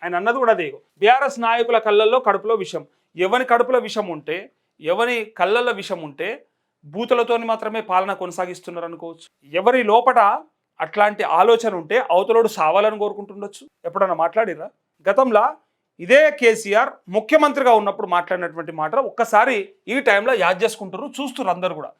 ఆయన అన్నది కూడా అదే. బీఆర్ఎస్ నాయకుల కళ్ళల్లో కడుపులో విషం. ఎవని కడుపులో విషం ఉంటే, ఎవని కళ్ళల్లో విషం ఉంటే బూతులతోని మాత్రమే పాలన కొనసాగిస్తున్నారు అనుకోవచ్చు. ఎవరి లోపట అట్లాంటి ఆలోచన ఉంటే అవతలోడు సావాలని కోరుకుంటుండొచ్చు. ఎప్పుడన్నా మాట్లాడిరా? గతంలో ఇదే కేసీఆర్ ముఖ్యమంత్రిగా ఉన్నప్పుడు మాట్లాడినటువంటి మాటలు ఒక్కసారి ఈ టైంలో యాద్ చేసుకుంటారు, చూస్తున్నారు అందరు కూడా.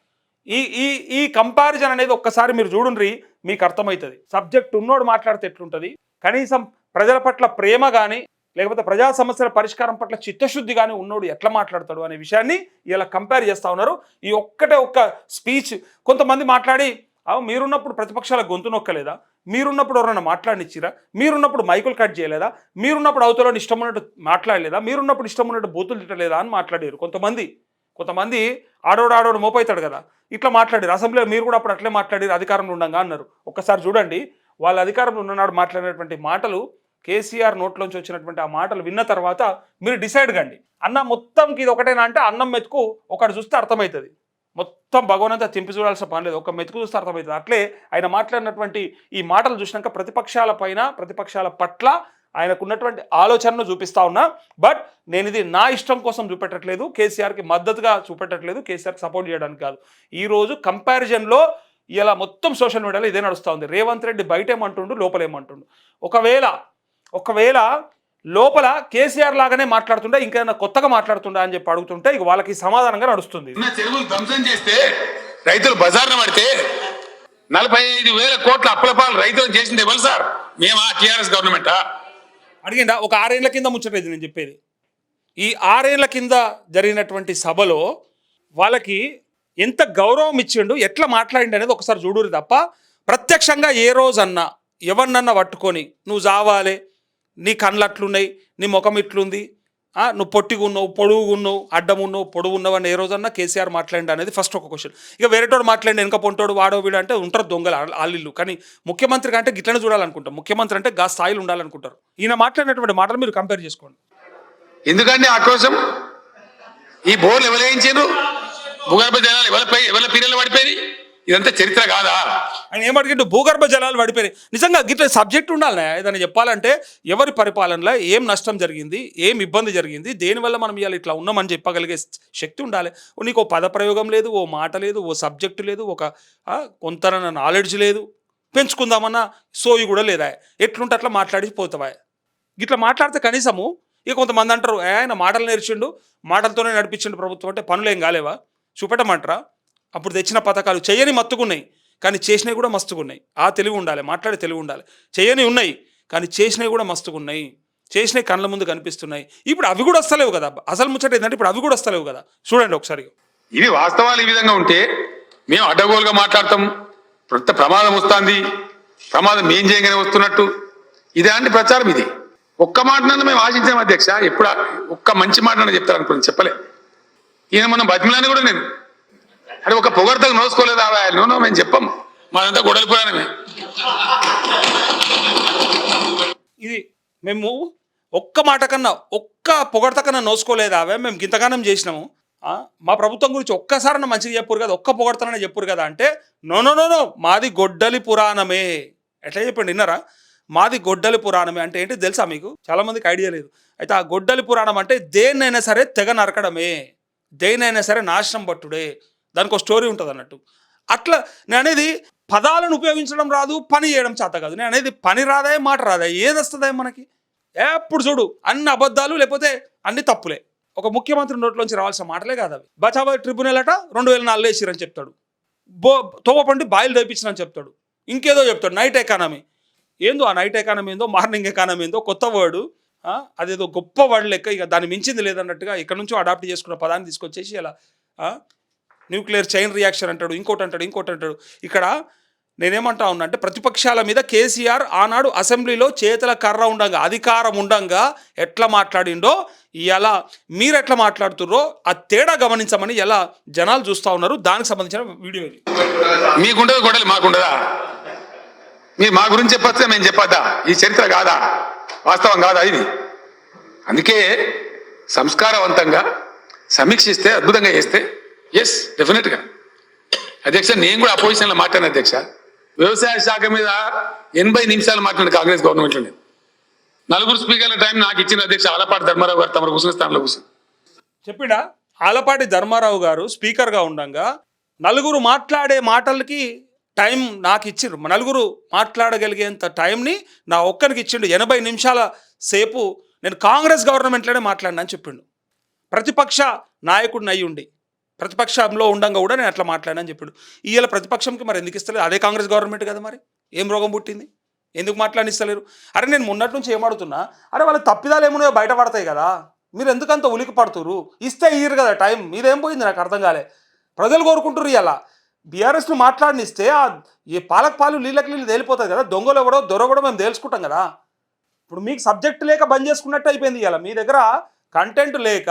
ఈ ఈ ఈ కంపారిజన్ అనేది ఒక్కసారి మీరు చూడండి, మీకు అర్థమవుతుంది. సబ్జెక్ట్ ఉన్నోడు మాట్లాడితే ఎట్లుంటుంది, కనీసం ప్రజల పట్ల ప్రేమ కానీ లేకపోతే ప్రజా సమస్యల పరిష్కారం పట్ల చిత్తశుద్ధి కానీ ఉన్నోడు ఎట్లా మాట్లాడతాడు అనే విషయాన్ని ఇలా కంపేర్ చేస్తూ ఉన్నారు. ఈ ఒక్క స్పీచ్ కొంతమంది మాట్లాడి మీరున్నప్పుడు ప్రతిపక్షాల గొంతు నొక్కలేదా, మీరున్నప్పుడు ఎవరైనా మాట్లాడినిచ్చిరా, మీరున్నప్పుడు మైకులు కట్ చేయలేదా, మీరున్నప్పుడు అవతల ఇష్టం ఉన్నట్టు మాట్లాడలేదా, మీరున్నప్పుడు ఇష్టం ఉన్నట్టు బూతులు తిట్టలేదా అని మాట్లాడారు కొంతమంది. ఆడోడు మోపవుతాడు కదా, ఇట్లా మాట్లాడారు. అసెంబ్లీలో మీరు కూడా అప్పుడు అట్లే మాట్లాడారు అధికారంలో ఉండగా అన్నారు. ఒక్కసారి చూడండి, వాళ్ళ అధికారంలో ఉన్ననాడు మాట్లాడినటువంటి మాటలు, కేసీఆర్ నోట్లోంచి వచ్చినటువంటి ఆ మాటలు విన్న తర్వాత మీరు డిసైడ్ కండి. అన్న మొత్తంకి ఇది ఒకటేనా అంటే అన్నం మెతుకు ఒకటి చూస్తే అర్థమవుతుంది. మొత్తం భగవనంతా తింపి చూడాల్సిన పని లేదు, ఒక మెతుకు చూస్తే అర్థమవుతుంది. అట్లే ఆయన మాట్లాడినటువంటి ఈ మాటలు చూసినాక ప్రతిపక్షాల పట్ల ఆయనకున్నటువంటి ఆలోచనను చూపిస్తా ఉన్నా. బట్ నేను ఇది నా ఇష్టం కోసం చూపెట్టట్లేదు, కేసీఆర్కి మద్దతుగా చూపెట్టట్లేదు, కేసీఆర్కి సపోర్ట్ చేయడానికి కాదు. ఈరోజు కంపారిజన్లో ఇలా మొత్తం సోషల్ మీడియాలో ఇదే నడుస్తూ ఉంది. రేవంత్ రెడ్డి బయట ఏమంటుండు, లోపల ఏమంటుండు. ఒకవేళ లోపల కేసీఆర్ లాగానే మాట్లాడుతుండే ఇంకేమైనా కొత్తగా మాట్లాడుతుండా అని చెప్పి అడుగుతుంటే ఇక వాళ్ళకి సమాధానంగా నడుస్తుంది. చెరువులు ధ్వంసం చేస్తే రైతులు బజార్న పడితే 45,000 కోట్ల అప్పుల పాలు రైతులు చేసింది ఎవరు సార్? మేమా టీఆర్ఎస్ గవర్నమెంటా? అడిగిందా? ఒక 6 ఏళ్ల కింద ముచ్చటేది నేను చెప్పేది. ఈ 6 ఏళ్ల కింద జరిగినటువంటి సభలో వాళ్ళకి ఎంత గౌరవం ఇచ్చిండు, ఎట్లా మాట్లాడిండు అనేది ఒకసారి చూడురు తప్ప ప్రత్యక్షంగా ఏ రోజన్నా ఎవరినన్నా పట్టుకొని నువ్వు జావాలే, నీ కళ్ళు అట్లున్నాయి, నీ ముఖం ఇట్లుంది, నువ్వు పొట్టిగున్నావు, పొడుగున్నావు, అడ్డమున్నావు, పొడుగున్నావు అని ఏ రోజన్నా కేసీఆర్ మాట్లాడి అనేది ఫస్ట్ ఒక క్వశ్చన్. ఇక వేరేటోడు మాట్లాడి వెనక పొంటోడు వాడో వీడు అంటే ఉంటారు దొంగలు ఆళ్ళు. కానీ ముఖ్యమంత్రి అంటే గిట్లనే చూడాలనుకుంటాం. ముఖ్యమంత్రి అంటే గా స్థాయిలో ఉండాలనుకుంటారు. ఈయన మాట్లాడినటువంటి మాటలు మీరు కంపేర్ చేసుకోండి. ఎందుకంటే ఆక్రోశం ఈ బోర్లు ఎవరేయించారు, భూగర్భ జలాలు ఎవరి పీరియలు పడిపోయి, ఇదంతా చరిత్ర కాదా? ఆయన ఏమడిగిండు? భూగర్భ జలాలు పడిపోయి. నిజంగా గిట్ల సబ్జెక్ట్ ఉండాలి ఏదైనా చెప్పాలంటే. ఎవరి పరిపాలనలో ఏం నష్టం జరిగింది, ఏం ఇబ్బంది జరిగింది, దేనివల్ల మనం ఇవాళ ఇట్లా ఉన్నామని చెప్పగలిగే శక్తి ఉండాలి. నీకు ఓ పదప్రయోగం లేదు, ఓ మాట లేదు, ఓ సబ్జెక్టు లేదు, ఒక కొంత నాలెడ్జ్ లేదు, పెంచుకుందామన్న సోయి కూడా లేదా. ఎట్లుంటే అట్లా మాట్లాడి పోతావా? గిట్లా మాట్లాడితే కనీసము ఇక కొంతమంది అంటారు ఆయన మాటలు నేర్చిండు, మాటలతోనే నడిపించిండు ప్రభుత్వం అంటే పనులు ఏం కాలేవా చూపెట్టమంటారా? అప్పుడు తెచ్చిన పథకాలు చేయని మత్తుకున్నాయి, కానీ చేసినవి కూడా మస్తుగున్నాయి. ఆ తెలివి ఉండాలి, మాట్లాడే తెలివి ఉండాలి. చేయని ఉన్నాయి కానీ చేసినవి కూడా మస్తుగున్నాయి, చేసినవి కళ్ళ ముందు కనిపిస్తున్నాయి. ఇప్పుడు అవి కూడా వస్తలేవు కదా. అసలు ముచ్చట ఏంటంటే ఇప్పుడు అవి కూడా వస్తలేవు కదా. చూడండి ఒకసారి. ఇవి వాస్తవాలు ఈ విధంగా ఉంటే మేము అడ్డగోలుగా మాట్లాడతాం, ప్రమాదం వస్తుంది, ప్రమాదం మేం చేయగానే వస్తున్నట్టు ఇదే ప్రచారం. ఇది ఒక్క మాట మేము ఆశించాం అధ్యక్ష. ఎప్పుడు ఒక్క మంచి మాట చెప్తారు అనుకుని చెప్పలే. ఈయన మనం బతిమలాన్ని కూడా నేను అంటే ఒక పొగడతకు నోసుకోలేదు నో మేము చెప్పాం, మాదంతా గొడవల పురాణమే. ఇది మేము ఒక్క మాట కన్నా ఒక్క పొగడత కన్నా నోసుకోలేదు మేము గింతగానం చేసినాము. మా ప్రభుత్వం గురించి ఒక్కసారన్నా మంచిగా చెప్పురు కదా, ఒక్క పొగడతననే చెప్పురు కదా అంటే నో మాది గొడ్డలి పురాణమే. ఎట్లా చెప్పండి విన్నారా? మాది గొడ్డలి పురాణమే అంటే ఏంటి తెలుసా మీకు? చాలామందికి ఐడియా లేదు. అయితే ఆ గొడ్డలి పురాణం అంటే దేన్నైనా సరే తెగ నరకడమే, దేన్నైనా సరే నాశనం పట్టుడే, దానికి ఒక స్టోరీ ఉంటుంది అన్నట్టు. అట్లా నేను అనేది పదాలను ఉపయోగించడం రాదు, పని చేయడం చేత కాదు. నేను అనేది పని రాదా, మాట రాదా, ఏది వస్తుందా మనకి? ఎప్పుడు చూడు అన్ని అబద్ధాలు, లేకపోతే అన్ని తప్పులే. ఒక ముఖ్యమంత్రి నోట్లోంచి రావాల్సిన మాటలే కాదు అవి. బచావా ట్రిబ్యునల్ అట 2004 వేసిరని చెప్తాడు, తోపండి బాయిలు తెప్పించినని చెప్తాడు, ఇంకేదో చెప్తాడు. నైట్ ఎకానమీ ఏందో, ఆ నైట్ ఎకానమీ ఏందో, మార్నింగ్ ఎకానమీ ఏందో, కొత్త వర్డు, అదేదో గొప్ప వర్డ్ లెక్క, ఇక దాన్ని మించింది లేదన్నట్టుగా ఇక్కడ నుంచో అడాప్ట్ చేసుకున్న పదాన్ని తీసుకొచ్చేసి అలా న్యూక్లియర్ చైన్ రియాక్షన్ అంటాడు, ఇంకోటి అంటాడు. ఇక్కడ నేనేమంటా ఉన్నా అంటే ప్రతిపక్షాల మీద కేసీఆర్ ఆనాడు అసెంబ్లీలో చేతుల కర్ర ఉండంగా, అధికారం ఉండంగా ఎట్లా మాట్లాడిండో ఎలా మీరు ఎట్లా మాట్లాడుతుర్రో ఆ తేడా గమనించమని ఎలా జనాలు చూస్తూ ఉన్నారు. దానికి సంబంధించిన వీడియో ఇది. మీకుండదు గొడవలు, మాకుండదా? మీరు మా గురించి చెప్పొచ్చా, మేము చెప్పద్దా? ఈ చరిత్ర కాదా, వాస్తవం కాదా ఇది? అందుకే సంస్కారవంతంగా సమీక్షిస్తే, అద్భుతంగా చేస్తే ఎస్ డెఫినెట్గా. అధ్యక్ష నేను కూడా అపోజిషన్లో మాట్లాడిన అధ్యక్ష. వ్యవసాయ శాఖ మీద 80 నిమిషాలు మాట్లాడిన కాంగ్రెస్ గవర్నమెంట్లో నేను నలుగురు స్పీకర్ల టైం నాకు ఇచ్చిన అధ్యక్ష ఆలపాటి ధర్మారావు గారు తమరు కూర్చున్న స్థానంలో కూర్చుని చెప్పిండా ఆలపాటి ధర్మారావు గారు స్పీకర్గా ఉండంగా నలుగురు మాట్లాడే మాటలకి టైం నాకు ఇచ్చిండ్రు. నలుగురు మాట్లాడగలిగేంత టైంని నా ఒక్కరికి ఇచ్చిండు. 80 నిమిషాల సేపు నేను కాంగ్రెస్ గవర్నమెంట్లోనే మాట్లాడినా అని చెప్పిండు. ప్రతిపక్ష నాయకుడిని అయి ఉండి ప్రతిపక్షంలో ఉండంగా కూడా నేను అట్లా మాట్లాడినా అని చెప్పిండు. ఇవాళ ప్రతిపక్షంకి మరి ఎందుకు ఇస్తలేదు? అదే కాంగ్రెస్ గవర్నమెంట్ కదా, మరి ఏం రోగం పుట్టింది? ఎందుకు మాట్లాడిస్తలేరు? అరే నేను మొన్నటి నుంచి ఏమడుతున్నా, అరే వాళ్ళ తప్పిదాలు ఏమున్నాయో బయటపడతాయి కదా, మీరు ఎందుకంత ఉలికి పడుతురు? ఇస్తే ఇయ్యరు కదా టైం, మీదేం పోయింది నాకు అర్థం కాలే. ప్రజలు కోరుకుంటారు ఇలా బీఆర్ఎస్ను మాట్లాడినిస్తే ఈ పాలకు పాలు నీళ్ళకి నీళ్ళు తేలిపోతుంది కదా, దొంగలు ఎవడో దొరవడో మేము తెలుసుకుంటాం కదా. ఇప్పుడు మీకు సబ్జెక్ట్ లేక బంద్ చేసుకున్నట్టు అయిపోయింది. ఇలా మీ దగ్గర కంటెంట్ లేక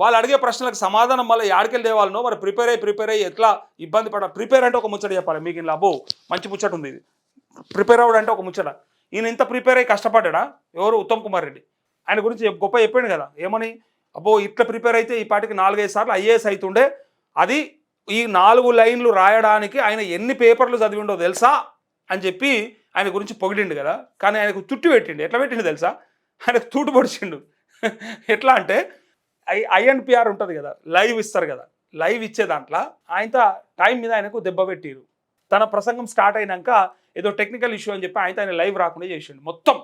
వాళ్ళు అడిగే ప్రశ్నలకు సమాధానం మళ్ళీ యాడికెళ్ళి దేవాలనో మరి ప్రిపేర్ అయ్యి ఎట్లా ఇబ్బంది ప్రిపేర్ అంటే ఒక ముచ్చట చెప్పాలి మీకు. ఇలా అబ్బో మంచి ముచ్చట ఉంది ఇది, ప్రిపేర్ అవ్వడం అంటే ఒక ముచ్చట. ఈయన ఇంత ప్రిపేర్ అయ్యి కష్టపడ్డా ఎవరు? ఉత్తమ్ కుమార్ రెడ్డి. ఆయన గురించి గొప్ప చెప్పాడు కదా, ఏమని? అబ్బో ఇట్లా ప్రిపేర్ అయితే ఈ పాటికి 4-5 సార్లు ఐఏఎస్ అవుతుండే, అది ఈ 4 లైన్లు రాయడానికి ఆయన ఎన్ని పేపర్లు చదివిండో తెలుసా అని చెప్పి ఆయన గురించి పొగిడిండు కదా. కానీ ఆయనకు తుట్టు పెట్టిండు. ఎట్లా పెట్టిండు తెలుసా? ఆయనకు తూటు పొడిచిండు. ఎట్లా అంటే ఐఎన్పిఆర్ ఉంటుంది కదా, లైవ్ ఇస్తారు కదా, లైవ్ ఇచ్చే దాంట్లో ఆయన టైం మీద ఆయనకు దెబ్బ పెట్టిరు. తన ప్రసంగం స్టార్ట్ అయినాక ఏదో టెక్నికల్ ఇష్యూ అని చెప్పి ఆయన లైవ్ రాకుండా చేసిండు మొత్తం.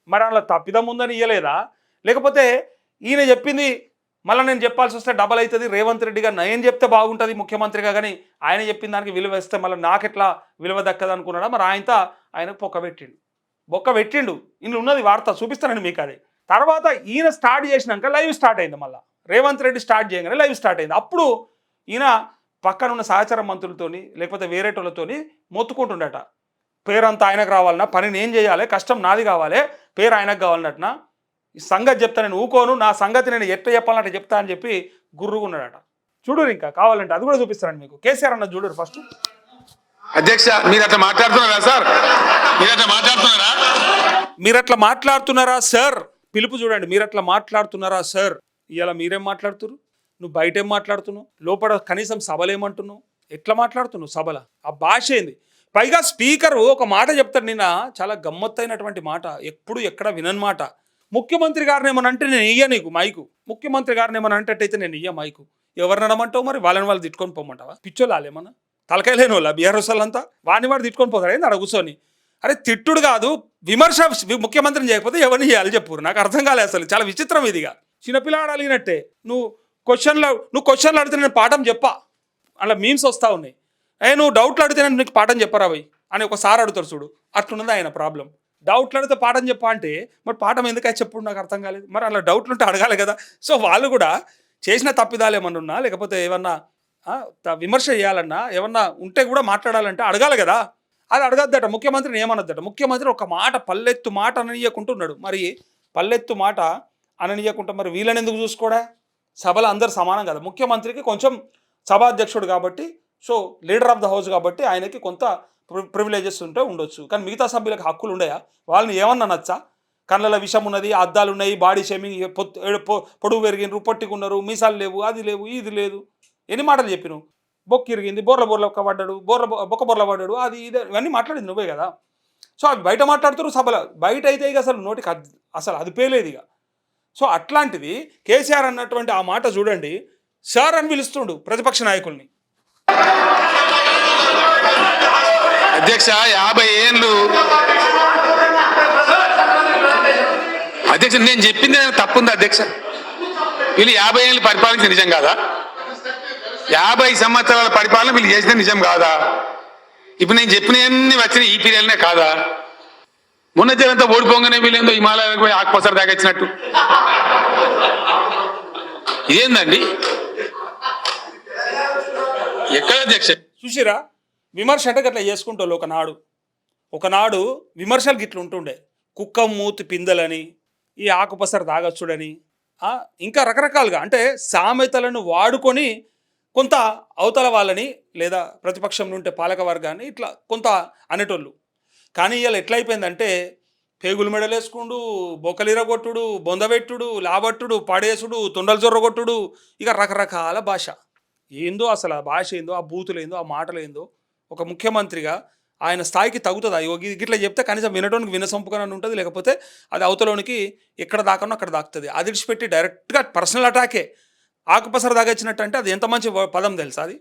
మరి అలా తప్పిదం ఉందని ఇయ్యలేదా? లేకపోతే ఈయన చెప్పింది మళ్ళీ నేను చెప్పాల్సి వస్తే డబల్ అవుతుంది, రేవంత్ రెడ్డి గారు నేను చెప్తే బాగుంటుంది ముఖ్యమంత్రిగా, కానీ ఆయన చెప్పిన దానికి విలువ ఇస్తే మళ్ళీ నాకెట్లా విలువ దక్కదు అనుకున్నాడా? మరి ఆయనకు బొక్క పెట్టిండు. ఇందులో ఉన్నది వార్త, చూపిస్తానండి మీకు. అది తర్వాత ఈయన స్టార్ట్ చేసినాక లైవ్ స్టార్ట్ అయింది. మళ్ళీ రేవంత్ రెడ్డి స్టార్ట్ చేయగానే లైవ్ స్టార్ట్ అయింది. అప్పుడు ఈయన పక్కనున్న సహచర మంత్రులతోని లేకపోతే వేరేటోళ్ళతోని మొత్తుకుంటుండట, పేరంతా ఆయనకు రావాలన్నా, పని నేను చేయాలి, కష్టం నాది కావాలి, పేరు ఆయనకు కావాలన్నట్టున. ఈ సంగతి చెప్తా, నేను ఊకోను, నా సంగతి నేను ఎట్లా చెప్పాలంటే చెప్తా అని చెప్పి గుర్రుగున్నాడట. చూడరు, ఇంకా కావాలంటే అది కూడా చూపిస్తానండి మీకు. కేసీఆర్ అన్న చూడరు ఫస్ట్. అధ్యక్ష మీరు అట్లా మాట్లాడుతున్నారా సార్? మీరు అట్లా మాట్లాడుతున్నారా సార్? పిలుపు చూడండి, మీరు అట్లా మాట్లాడుతున్నారా సార్? ఇవాళ మీరేం మాట్లాడుతున్నారు? నువ్వు బయట ఏం మాట్లాడుతున్నావు? లోపల కనీసం సభలు ఏమంటున్నావు? ఎట్లా మాట్లాడుతున్నావు సభల? ఆ భాష ఏంది? పైగా స్పీకరు ఒక మాట చెప్తాడు నిన్న, చాలా గమ్మత్తైనటువంటి మాట, ఎప్పుడు ఎక్కడ వినని మాట. ముఖ్యమంత్రి గారిని ఏమని అంటే నేను ఇయ్య నీకు మైకు, ముఖ్యమంత్రి గారిని ఏమని అంటే నేను ఇయ్య మైకు. ఎవరిని అనమంటావు? మరి వాళ్ళు తిట్టుకొని పోమంటావా? పిచ్చోళ్ళు ఏమన్నా తలకాయ లేని వాళ్ళ బీఆర్ఎస్ వాళ్ళంతా వాడిని తిట్టుకొని పోతారు ఏంది అక్కడ కూర్చొని? అరే తిట్టుడు కాదు, విమర్శ ముఖ్యమంత్రిని చేయకపోతే ఎవరిని చేయాలి చెప్పు? నాకు అర్థం కాలేదు అసలు, చాలా విచిత్రం ఇదిగా. చిన్నపిల్లాడు అడిగినట్టే నువ్వు క్వశ్చన్లు అడిగితే నేను పాఠం చెప్పా, అలా మీమ్స్ వస్తూ ఉన్నాయి. నువ్వు డౌట్లు అడిగితే నేను నీకు పాఠం చెప్పరా భయ్ అని ఒకసారి అడుగుతారు చూడు, అట్లున్నది ఆయన ప్రాబ్లం. డౌట్లు అడిగితే పాఠం చెప్పా అంటే మరి పాఠం ఎందుకని చెప్పుడు? నాకు అర్థం కాలేదు. మరి అలా డౌట్లు ఉంటే అడగాలి కదా. సో వాళ్ళు కూడా చేసిన తప్పిదాలు ఏమన్నా ఉన్నా లేకపోతే ఏమన్నా విమర్శ చేయాలన్నా ఏమన్నా ఉంటే కూడా మాట్లాడాలంటే అడగాలి కదా. అది అడగద్దట, ముఖ్యమంత్రిని ఏమనద్దట. ముఖ్యమంత్రి ఒక మాట పల్లెత్తు మాట అననీయకుంటున్నాడు. మరి పల్లెత్తు మాట అననీయకుంటా మరి వీళ్ళని ఎందుకు చూసుకోడా? సభలో అందరు సమానం కదా. ముఖ్యమంత్రికి కొంచెం సభాధ్యక్షుడు కాబట్టి, so leader of the house కాబట్టి ఆయనకి కొంత ప్రివిలేజెస్ ఉంటే ఉండొచ్చు. కానీ మిగతా సభ్యులకు హక్కులు ఉండయా? వాళ్ళని ఏమన్నా నచ్చా? కళ్ళల విషం ఉన్నది, అద్దాలు ఉన్నాయి, బాడీ షేమింగ్, పొడుగు పెరిగినరు, పొట్టుకున్నారు, మీసాలు లేవు, అది లేవు, ఇది లేదు, ఎన్ని మాటలు చెప్పినావు? బొక్క ఇరిగింది, బొర్ల పడ్డాడు, బొర్ల పడ్డాడు, అది ఇది ఇవన్నీ మాట్లాడింది నువ్వే కదా. సో అవి బయట మాట్లాడుతారు సభలో, బయట అయితే ఇక అసలు నోటికి అసలు అది పేలేదు ఇక. సో అట్లాంటిది కేసీఆర్ అన్నటువంటి ఆ మాట చూడండి, సార్ అని పిలుస్తుండు ప్రతిపక్ష నాయకుల్ని. అధ్యక్ష 50 ఏళ్ళు అధ్యక్ష నేను చెప్పింది తప్పుంది అధ్యక్ష. వీళ్ళు 50 ఏళ్ళు పరిపాలించిన నిజం కాదా? 50 సంవత్సరాల పరిపాలన వీళ్ళు చేసిన నిజం కాదా? ఇప్పుడు నేను చెప్పినవన్నీ వచ్చిన ఈ పీరియడ్నే కాదా? మొన్న జనంతా ఓడిపోగానే వీళ్ళేందో హిమాలయాలకు పోయి ఆకుపసరు తాగొచ్చినట్టు ఇదేందండి? ఎక్కడ అధ్యక్ష చూసిరా విమర్శ అంటే గట్లా చేసుకుంటారు. ఒకనాడు విమర్శలు గిట్ల ఉంటుండే, కుక్క మూతి పిందలని, ఈ ఆకుపసరు తాగొచ్చుడని, ఇంకా రకరకాలుగా అంటే సామెతలను వాడుకొని కొంత అవతల వాళ్ళని లేదా ప్రతిపక్షం నుండి పాలక వర్గాన్ని ఇట్లా కొంత అనేటోళ్ళు. కానీ ఇవాళ ఎట్లయిపోయిందంటే పేగులు మెడలేసుకుండు, బొక్కలిరగొట్టుడు, బొందబెట్టుడు, లాబట్టుడు, పడేసుడు, తొండల జొర్రగొట్టుడు, ఇక రకరకాల భాష. ఏందో అసలు ఆ భాష ఏందో, ఆ బూతులు ఏందో, ఆ మాటలు ఏందో. ఒక ముఖ్యమంత్రిగా ఆయన స్థాయికి తగ్గుతుంది. అయ్యో గిట్లా చెప్తే కనీసం వినడానికి వినసొంపుగానే ఉంటుంది, లేకపోతే అది అవతలోనికి ఎక్కడ దాకనో అక్కడ దాకుతుంది. అది విడిచిపెట్టి డైరెక్ట్గా పర్సనల్ అటాకే ఆకుపసర దాగచ్చినట్టు అంటే అది ఎంత మంచి పదం తెలుసా అది.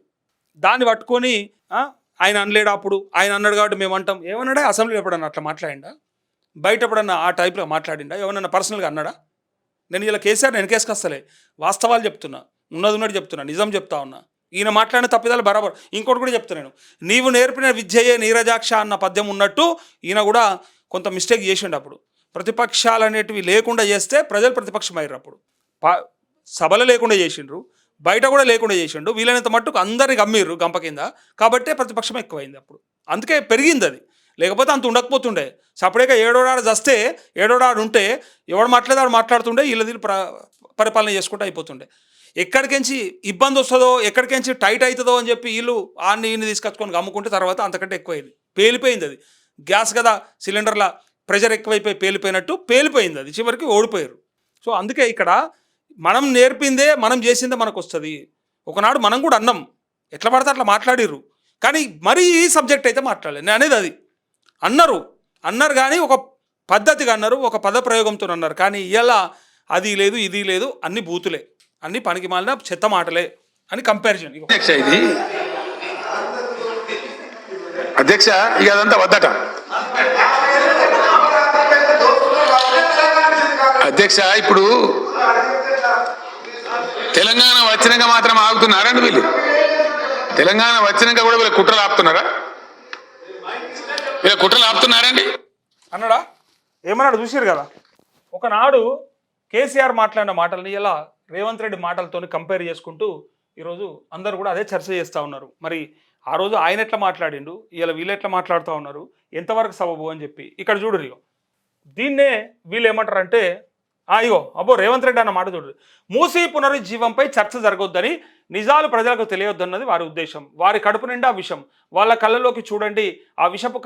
దాన్ని పట్టుకొని ఆయన అనలేడు, అప్పుడు ఆయన అన్నాడు కాబట్టి మేము అంటాం. ఏమన్నాడా అసెంబ్లీలో ఎప్పుడన్నా అట్లా మాట్లాడిండా? బయట ఎప్పుడన్నా ఆ టైప్లో మాట్లాడిండా? ఏమన్నా పర్సనల్గా అన్నాడా? నేను ఇలా కేసీఆర్ నేను కేసుకొస్తలే, వాస్తవాలు చెప్తున్నా, ఉన్నది చెప్తున్నా, నిజం చెప్తా ఉన్నా. ఈయన మాట్లాడిన తప్పిదాలు బరాబర్. ఇంకోటి కూడా చెప్తా నేను, నీవు నేర్పిన విద్యయే నీరజాక్ష అన్న పద్యం ఉన్నట్టు ఈయన కూడా కొంత మిస్టేక్ చేసిండు. అప్పుడు ప్రతిపక్షాలు అనేటివి లేకుండా చేస్తే ప్రజలు ప్రతిపక్షం అయ్యారు. అప్పుడు సభలు లేకుండా చేసిండ్రు, బయట కూడా లేకుండా చేసిండు. వీలైనంత మట్టుకు అందరికి అమ్మిర్రు గంప కింద, కాబట్టే ప్రతిపక్షం ఎక్కువైంది అప్పుడు. అందుకే పెరిగింది అది, లేకపోతే అంత ఉండకపోతుండే. సపరేట్గా ఏడోడాడు చస్తే ఏడోడాడు ఉంటే ఎవడు మాట్లాడాడు మాట్లాడుతుండే, వీళ్ళది పరిపాలన చేసుకుంటూ అయిపోతుండే. ఎక్కడికెంచి ఇబ్బంది వస్తుందో, ఎక్కడికెంచి టైట్ అవుతుందో అని చెప్పి వీళ్ళు ఆన్ని ఈయన్ని తీసుకొచ్చుకొని అమ్ముకుంటే తర్వాత అంతకంటే ఎక్కువైంది. పేలిపోయింది అది. గ్యాస్ కదా, సిలిండర్ల ప్రెషర్ ఎక్కువైపోయి పేలిపోయింది అది. చివరికి ఓడిపోయారు. సో అందుకే ఇక్కడ మనం నేర్పిందే మనం చేసిందే మనకు వస్తుంది. ఒకనాడు మనం కూడా అన్నాం, ఎట్లా పడితే అట్లా మాట్లాడిర్రు, కానీ మరీ ఈ సబ్జెక్ట్ అయితే మాట్లాడలేదు. నేను అనేది అది అన్నారు కానీ ఒక పద్ధతిగా అన్నారు, ఒక పద ప్రయోగంతో అన్నారు. కానీ ఇలా అది లేదు ఇది లేదు, అన్ని బూతులే, అన్ని పనికి మాలిన చెత్త మాటలే అని కంపారిజన్. అధ్యక్ష ఇది అధ్యక్ష ఇక అదంతా వద్దట అధ్యక్ష. ఇప్పుడు తెలంగాణ వచ్చినాక మాత్రం ఆగుతున్నారండి వీళ్ళు? తెలంగాణ వచ్చినాక కూడా వీళ్ళ కుట్రలు ఆపుతున్నారా? వీళ్ళ కుట్రలు ఆపుతున్నారండి అన్నాడా? ఏమన్నాడు చూసారు కదా. ఒకనాడు కేసీఆర్ మాట్లాడిన మాటలని ఇలా రేవంత్ రెడ్డి మాటలతో కంపేర్ చేసుకుంటూ ఈరోజు అందరూ కూడా అదే చర్చ చేస్తూ ఉన్నారు. మరి ఆ రోజు ఆయన ఎట్లా మాట్లాడిండు, ఇలా వీళ్ళు ఎట్లా మాట్లాడుతూ ఉన్నారు, ఎంతవరకు సబబు అని చెప్పి ఇక్కడ చూడరు. ఇగో దీన్నే వీళ్ళు ఏమంటారంటే, ఇగో అబ్బో రేవంత్ రెడ్డి అన్న మాట చూడరు. మూసీ పునరుజ్జీవంపై చర్చ జరగొద్దని, నిజాలు ప్రజలకు తెలియొద్దన్నది వారి ఉద్దేశం. వారి కడుపు నిండా విషం, వాళ్ళ కళ్ళలోకి చూడండి, ఆ విషపు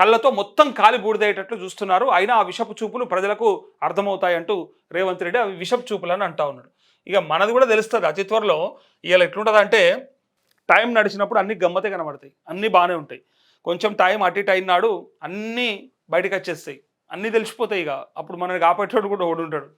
కళ్ళతో మొత్తం కాలి బూడిదయ్యేటట్లు చూస్తున్నారు. అయినా ఆ విషపు చూపులు ప్రజలకు అర్థమవుతాయంటూ రేవంత్ రెడ్డి అవి విషపు చూపులు అని అంటా ఉన్నాడు. ఇక మనది కూడా తెలుస్తుంది అతి త్వరలో. ఇవాళ ఎట్లుంటుంది అంటే, టైం నడిచినప్పుడు అన్ని గమ్మతే కనబడతాయి, అన్నీ బాగానే ఉంటాయి. కొంచెం టైం అటు ఇటు అయినాడు అన్నీ బయటకు వచ్చేస్తాయి, అన్నీ తెలిసిపోతాయి. ఇక అప్పుడు మనకి కాపాడేటోడు కూడా ఓడి ఉంటాడు.